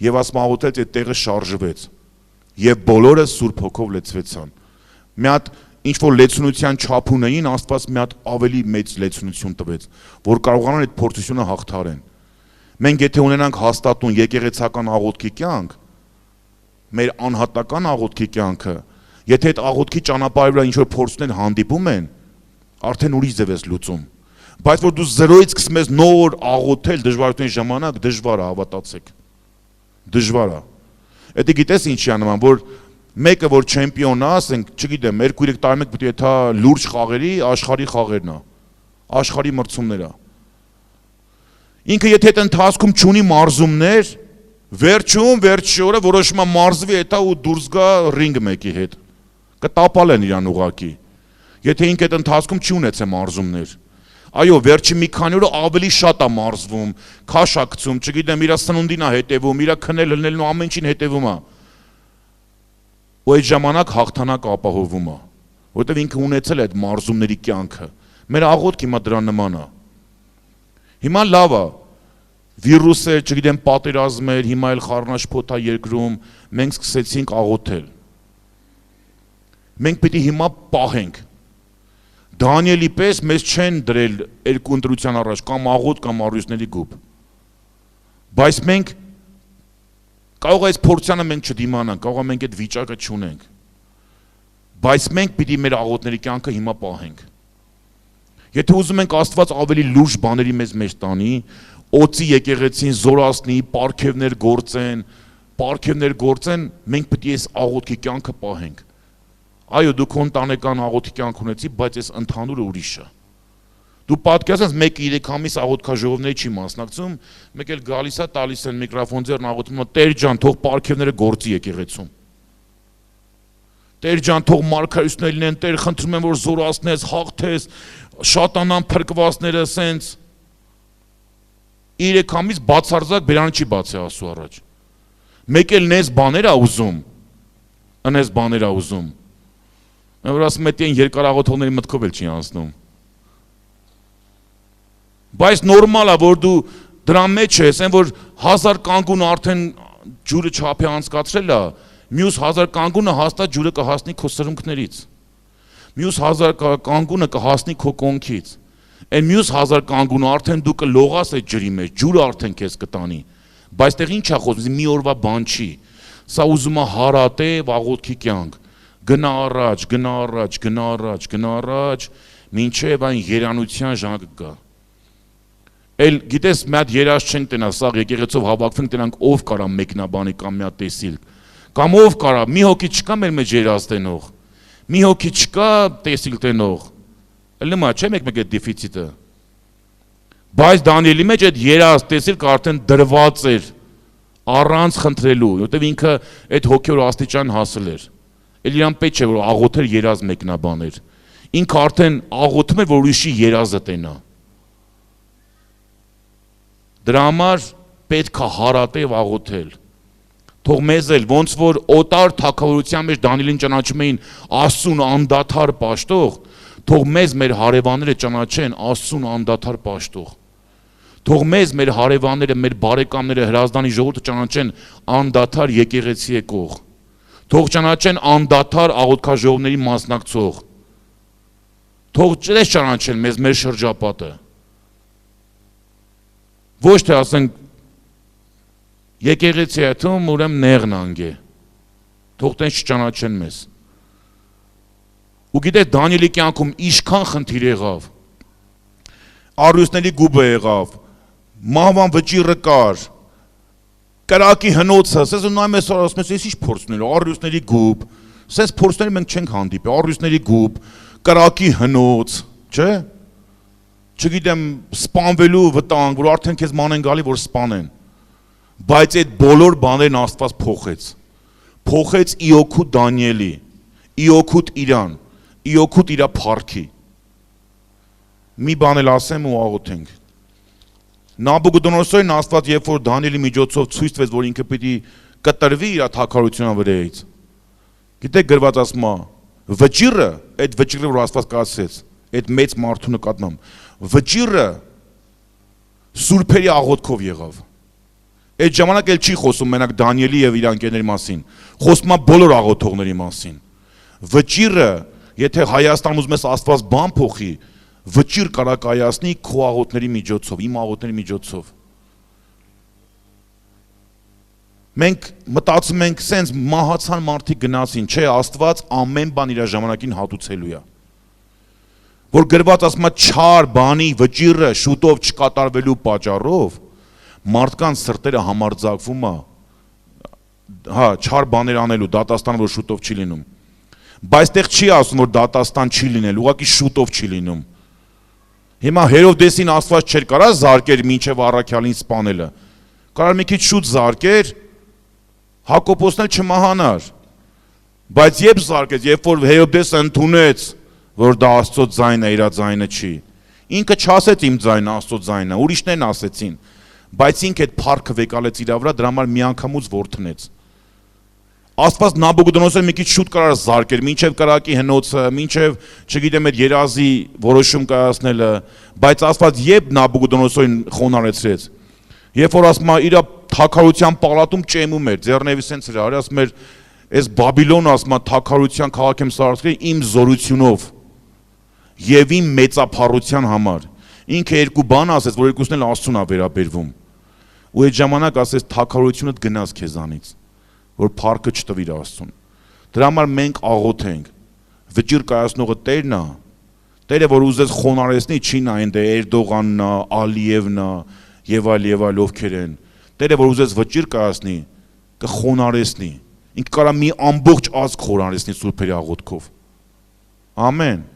Եվ ասում աղոթեց այդ տեղը շարժվեց։ Եվ բոլորը Սուրբ Հոգով լեցվեցան։ Մի հատ ինչ որ լեցունության չափ ունեին, Աստված մի հատ ավելի մեծ լեցունություն տվեց, որ կարողանան այդ փորձությունը հաղթարեն։ Մենք եթե ունենանք հաստատուն եկեղեցական աղոթքի կյանք, մեր անհատական աղոթքի կյանքը, եթե այդ աղոթքի ճանապարհի վրա ինչ որ փորձներ հանդիպում են, արդեն ուրիշ ձև ես լուծում։ Բայց որ դու զրոյից սկսում ես նոր աղոթել դժվարությունների ժամանակ, դժվար է, հավատացեք։ Դժվար է։ Դա գիտես ինչի է նման, որ մեկը որ չեմպիոն է, ասենք, չգիտեմ, 2-3 տարի մեկ պետք է թա լուրջ խաղերի աշխարհի խաղերն է, աշխարհի մրցումներ է։ Ինքը եթե այդ ընթացքում չունի մարզումներ, վերջում վերջի օրը որոշում է մարզվի հետա ու դուրս գա ռինգ մեկի հետ։ Կտապալեն իրան ուղակի։ Եթե ինքը այդ ընթացքում չի ունեցել մարզումներ։ Այո, վերջի մի քանի օրը ավելի շատ է մարզվում, քաշակցում, չգիտեմ, իր սնունդին է հետևում, իր քնել լնելն ու ամեն ինչին հետևում է։ Ու այդ ժամանակ հաղթանակ ապահովում է, որովհետև ինքը ունեցել է այդ մարզումների կյանքը։ Մեր աղոթքը հիմա դրան նման է։ Հիմա լավ է, վիրուսեր, չգիտեմ, պատերազմեր, հիմա էլ խառնաշփոթ է երկրում, մենք սկսեցինք աղոթել։ Մենք պիտի հիմա պահենք։ Դանիելի պես մեզ չեն դրել երկու ընտրության առաջ, կամ աղոթ, կամ առույցների գուբ։ Բայց մենք կարող է այս փորձյանը մենք չդիմանանք, կարող է մենք այդ վիճակը չունենք։ Բայց մենք պիտի մեր աղոթների կյանքը հիմա պահենք։ Եթե ուզում ենք Աստված ավելի լուրջ բաների մեզ մեջ տանի, օծի եկեղեցին զորացնի, պարգևներ գործեն, մենք պիտի այս աղոթքի կյանքը պահենք։ Այո, դու քո ընտանեկան աղոթքի կյանք ունեցի, բայց այս ընդհանուրը ուրիշ է։ Դու պատկերացնես մեկը 3 ամիս աղոթքաժողովների չի մասնակցում, մեկ էլ գալիս է, տալիս են միկրոֆոն ձեռն աղոթում, Տեր ջան, թող պարգևները գործի եկեղեցում։ Տեր ջան, թող մարգարեություններ լինեն, Տեր, խնդրում եմ, որ զորացնես, հաղթես, շատանան փրկվածները սենց 3 ամիս բացարձակ բերանը չի բացի Աստծո առաջ։ Մեկ էլ նես բաներ ա ուզում, ընես բաներ ա ուզում։ Որ ասում եմ, այն երկար աղոթողների մտքով էլ չի անցնում։ Բայց նորմալ է, որ դու դրա մեջ ես, այն որ 1000 կանգուն արդեն ջուրը չափի անցկացրել է, մյուս 1000 կանգունը հաստատ ջուրը կհասնի քո սրունքներից։ Մյուս 1000 կանգունը կհասնի քո կոնքից։ Այն մյուս 1000 կանգունը արդեն դու կլողաս այդ ջրի մեջ, ջուրը արդեն քեզ կտանի։ Բայց տեղ ինչ է խոսում, մի օրվա բան չի։ Սա ուզում է հարատև աղոթքի կյանք։ Գնա առաջ, գնա առաջ, գնա առաջ, գնա առաջ, մինչև այն երանության ժամը կգա։ Էլ գիտես մի հատ երազ չենք տնա, սաղ եկեղեցով հավաքվենք տնանք ով կարա մեկնաբանի կամ մի հատ տեսիլ։ Կամ ով կարա, մի հոգի չկա մեր մեջ երազ տենող։ Մի հոգի չկա տեսիլ տենող։ Լմա չէ մեկ այդ դեֆիցիտը։ Բայց Դանիելի մեջ այդ երազ տեսիլ կա արդեն դրված էր առանց խնդրելու, որտեղ ինքը այդ հոգեոր աստիճան հասել էր։ Էլ իրան պետք չէ որ աղոթեր երազ մեկնաբաներ։ Ինքը արդեն աղոթում էր որ ուրիշի երազը տենա։ Դրա համար պետք է հարատև աղոթել։ Թող մեզ էլ ոնց որ օտար թագավորության մեջ Դանիելին ճանաչում էին Աստծուն անդադար պաշտող, թող մեզ մեր հարևանները ճանաչեն Աստծուն անդադար պաշտող։ Թող մեզ մեր հարևանները, մեր բարեկամները հրազդանի ժողովուրդը ճանաչեն անդադար եկեղեցի եկող։ Թող ճանաչեն անդադար աղոթքաժողովների մասնակցող։ Թող ճանաչեն մեզ մեր շրջապատը։ Ոչ թե ասենք եկեղեցի այդում ուրեմն նեղն անգե։ Թող տենց չճանաչեն մեզ։ Ու գիտեք Դանիելի կյանքում ինչքան խնդիր եղավ։ Առյուծների գուբը եղավ, մահվան վճիռը կար, կրակի հնոցը, սենց նայում ես ասում ես ինչ փորձներ, առյուծների գուբ, սենց փորձների մենք չենք հանդիպի, առյուծների գուբ, կրակի հնոց, չէ՞։ Չգիտեմ, սպանվելու վտանգ, որ արդեն քեզ մանեն գալի, որ սպանեն։ Բայց այդ բոլոր բաներն Աստված փոխեց։ Փոխեց իօքուտ Դանիելի, իօքուտ իրան, իօքուտ իրա փառքի։ Մի բան էլ ասեմ ու աղոթենք։ Նաբուգոդոնոսորին Աստված երբ որ Դանիելի միջոցով ցույց տվեց, որ ինքը պիտի կտրվի իր թագավորության վրայից։ Գիտեք գրված ասում է, վճիռը, այդ վճիռը որ Աստված կասեց, այդ մեծ մարդու նկատմամբ, վճիռը սուրբերի աղոթքով եղավ։ Այդ ժամանակ էլ չի խոսում մենակ Դանիելի եւ իր անկերների մասին, խոսում է բոլոր աղոթողների մասին։ Վճիռը, եթե Հայաստան ուզում ես Աստված բան փոխի, վճիռ կարա կայացնի քո աղոթների միջոցով, իմ աղոթների միջոցով։ Մենք մտածում ենք սենց մահացան մարդիկ գնացին, չէ, Աստված ամեն բան իր ժամանակին հատուցելու է։ Որ գրված ասում է չար բանի վճիռը շուտով չկատարվելու պատճառով մարդկանց սրտերը համարձակվում է, հա, չար բաներ անելու, դատաստան որ շուտով չի լինում։ Բայց տեղ չի ասում որ դատաստան չի լինել, ուղղակի շուտով չի լինում։ Հիմա Հերովդեսին Աստված չէր կարա զարկեր մինչև առաքյալին սպանելը։ Կարար մի քիչ շուտ զարկեր, Հակոբոսն էլ չմահանար։ Բայց երբ զարկեց, երբ որ Հերովդեսը ընդունեց, որ դա Աստծո ձայնը, իր ձայնը չի։ Ինքը չասեց իմ ձայնը, Աստծո ձայնը, ուրիշներն ասեցին։ Բայց ինքը այդ փառքը վեկալեց իր վրա, դրա համար միանգամուց ворթնեց։ Աստված Նաբուգոդոնոսորը մի քիչ շուտ կարար զարկեր, մինչև կրակի հնոցը, մինչև, չգիտեմ, այդ երազի որոշում կայացնելը, բայց Աստված երբ Նաբուգոդոնոսորին խոնարհեցրեց, երբ որ ասում է իր թագավորության պալատում ճեմում էր, ձեռնևի սենց էր, արի ասում էր, այս Բաբիլոնը ասում է թագավորության քաղաք եմ սարսկրել իմ զորությունով եւ իմ մեծափառության համար։ Ինքը երկու բան ասեց, որ երկուսն էլ Աստծուն է վերաբերվում։ Ու այդ ժամանակ ասեց թագավորությունդ գնաց քեզանից, որ փառքը չտվիր Աստծուն։ Դրա համար մենք աղոթենք, վճիռ կայացնողը Տերն է, Տերը որ ուզեց խոնարհեցնի չի նայեն դե Էրդողանն է, Ալիևն է եւ այլ ովքեր են, Տերը որ ուզեց վճիռ կայացնի, կխոնարհեցնի, ինքը կարա մի ամբողջ ազգ խոնարհեցնի սուրբերի աղոթքով, ամեն։